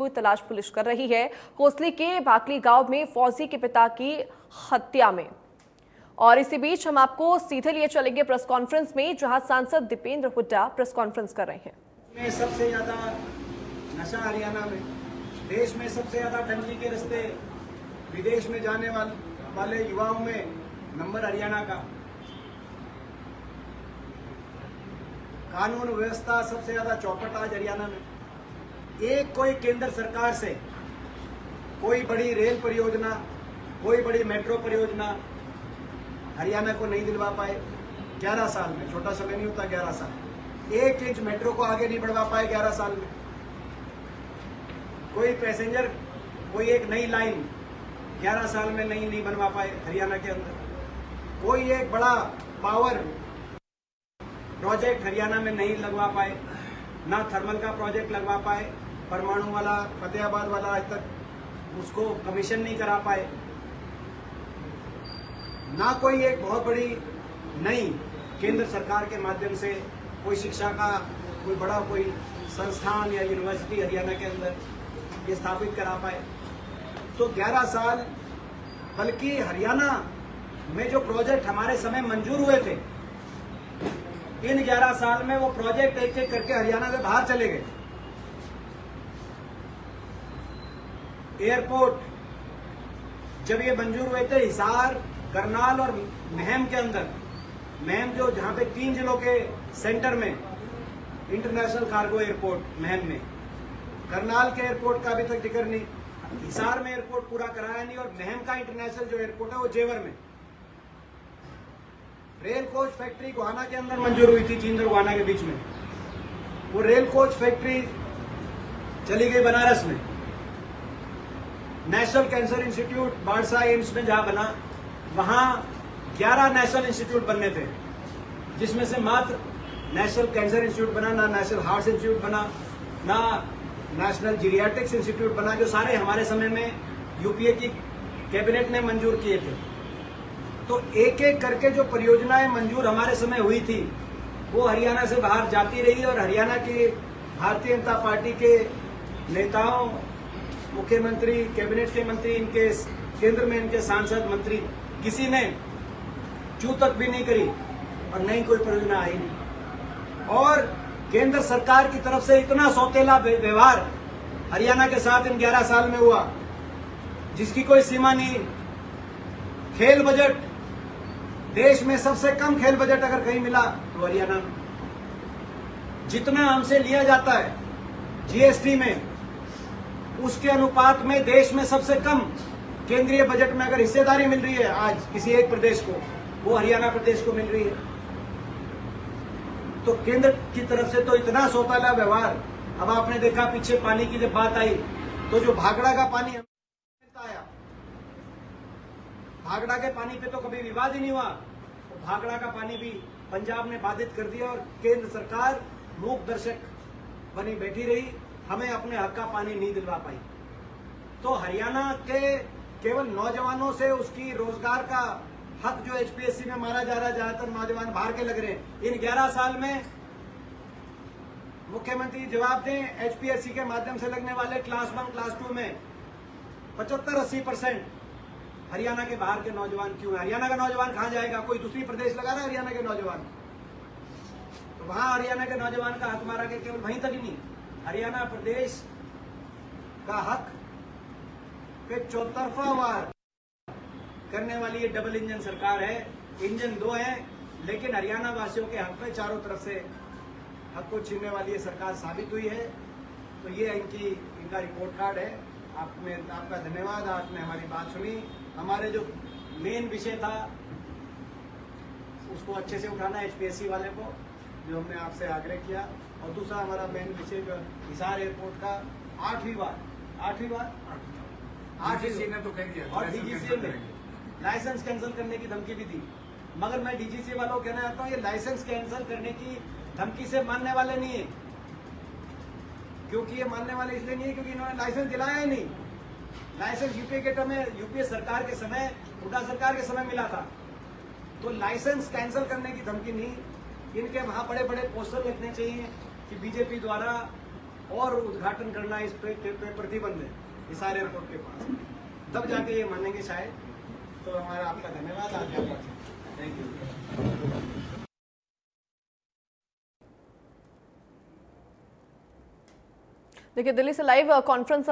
तलाश पुलिस कर रही है। कोसली के भाकली गांव में फौजी के पिता की हत्या में। और इसी बीच हम आपको सीधे लिए चलेंगे प्रेस कॉन्फ्रेंस में, जहां सांसद दीपेंद्र हुड्डा प्रेस कॉन्फ्रेंस कर रहे हैं। सबसे ज्यादा नशा हरियाणा में, देश में सबसे ज्यादा टंकी के रास्ते विदेश में जाने वाले युवाओं में नंबर हरियाणा का। कानून व्यवस्था सबसे ज्यादा चौपट आज हरियाणा में। एक कोई केंद्र सरकार से कोई बड़ी रेल परियोजना, कोई बड़ी मेट्रो परियोजना हरियाणा को नहीं दिलवा पाए 11 साल में। छोटा समय नहीं होता 11 साल। 1 इंच मेट्रो को आगे नहीं बढ़वा पाए 11 साल में। कोई पैसेंजर, कोई एक नई लाइन 11 साल में नहीं बनवा पाए हरियाणा के अंदर। कोई एक बड़ा पावर प्रोजेक्ट हरियाणा में नहीं लगवा पाए, ना थर्मल का प्रोजेक्ट लगवा पाए, परमाणु वाला, फतेहाबाद वाला आज तक उसको कमीशन नहीं करा पाए, ना कोई एक बहुत बड़ी नई केंद्र सरकार के माध्यम से कोई शिक्षा का कोई बड़ा कोई संस्थान या यूनिवर्सिटी हरियाणा के अंदर ये स्थापित करा पाए। तो 11 साल, बल्कि हरियाणा में जो प्रोजेक्ट हमारे समय मंजूर हुए थे, इन 11 साल में वो प्रोजेक्ट एक एक करके हरियाणा से बाहर चले गए। एयरपोर्ट जब ये मंजूर हुए थे हिसार, करनाल और महम के अंदर, महम जो जहां पे 3 जिलों के सेंटर में इंटरनेशनल कार्गो एयरपोर्ट महम में, करनाल के एयरपोर्ट का अभी तक जिक्र नहीं, हिसार में एयरपोर्ट पूरा कराया नहीं, और महम का इंटरनेशनल जो एयरपोर्ट है वो जेवर में। रेल कोच फैक्ट्री गोहाना के अंदर मंजूर हुई थी, चीन और गोहाना के बीच में। वो रेल कोच फैक्ट्री चली गई बनारस में। National cancer institute Badsa AIIMS में जहां बना, वहां 11 नेशनल इंस्टीट्यूट बनने थे, जिसमें से मात्र नेशनल कैंसर इंस्टीट्यूट बना, ना नेशनल हार्ट इंस्टीट्यूट बना, ना नेशनल जीरियाट्रिक्स इंस्टीट्यूट बना, जो सारे हमारे समय में यूपीए की कैबिनेट ने मंजूर किए थे। तो एक एक करके जो परियोजनाएं मंजूर हमारे समय हुई थी, वो हरियाणा से बाहर जाती रही, और हरियाणा की भारतीय जनता पार्टी के नेताओं, मुख्यमंत्री, कैबिनेट के मंत्री, इनके केंद्र में इनके सांसद, मंत्री, किसी ने चू तक भी नहीं करी, और नहीं कोई परियोजना आई नहीं। और केंद्र सरकार की तरफ से इतना सौतेला व्यवहार हरियाणा के साथ इन 11 साल में हुआ, जिसकी कोई सीमा नहीं। खेल बजट, देश में सबसे कम खेल बजट अगर कहीं मिला तो हरियाणा में। जितना हमसे लिया जाता है जीएसटी में, उसके अनुपात में देश में सबसे कम केंद्रीय बजट में अगर हिस्सेदारी मिल रही है आज किसी एक प्रदेश को, वो हरियाणा प्रदेश को मिल रही है। तो केंद्र की तरफ से तो इतना सौतेला व्यवहार। अब आपने देखा पीछे पानी की जब बात आई, तो जो भागड़ा का पानी मिलता आया, भागड़ा के पानी पे तो कभी विवाद ही नहीं हुआ, तो भागड़ा का पानी भी पंजाब ने बाधित कर दिया, और केंद्र सरकार मूक दर्शक बनी बैठी रही, हमें अपने हक का पानी नहीं दिलवा पाई। तो हरियाणा के केवल नौजवानों से उसकी रोजगार का हक जो एचपीएससी में मारा जा रहा है, ज्यादातर नौजवान बाहर के लग रहे हैं। इन 11 साल में मुख्यमंत्री जवाब दें, एचपीएससी के माध्यम से लगने वाले क्लास 1, क्लास 2 में 75-80% हरियाणा के बाहर के नौजवान क्यों है? हरियाणा का नौजवान कहां जाएगा? कोई दूसरी प्रदेश लगा रहा है हरियाणा के नौजवान, तो वहां हरियाणा के नौजवान का हक मारा गया। केवल वहीं तक ही नहीं, हरियाणा प्रदेश का हक पे चौतरफा वार करने वाली ये डबल इंजन सरकार है। इंजन 2 है, लेकिन हरियाणा वासियों के हक में चारों तरफ से हक को छीनने वाली ये सरकार साबित हुई है। तो ये इनका रिपोर्ट कार्ड है। आपका धन्यवाद, आपने हमारी बात सुनी। हमारे जो मेन विषय था उसको अच्छे से उठाना, एचपीएससी वाले को, जो हमने आपसे आग्रह किया। और दूसरा हमारा मेन विषय जो हिसार एयरपोर्ट का 8वीं बार ने तो कह दिया, और डीजीसीए ने लाइसेंस कैंसिल करने की धमकी भी दी। मगर मैं डीजीसीए वालों को कहना चाहता हूँ, ये लाइसेंस कैंसिल करने की धमकी से मानने वाले नहीं है। क्योंकि ये मानने वाले इसलिए नहीं है क्योंकि इन्होंने लाइसेंस दिलाया ही नहीं। लाइसेंस यूपीए के में, यूपीए सरकार के समय, हुड्डा सरकार के समय मिला था। तो लाइसेंस कैंसिल करने की धमकी नहीं, इनके वहां बड़े बड़े पोस्टर लिखने चाहिए कि बीजेपी द्वारा और उद्घाटन करना इस पे प्रतिबंध है हिसार एयरपोर्ट के पास, तब जाके ये मानेंगे शायद। तो हमारा आपका धन्यवाद, आगे थैंक यू। देखिए, दिल्ली से लाइव कॉन्फ्रेंस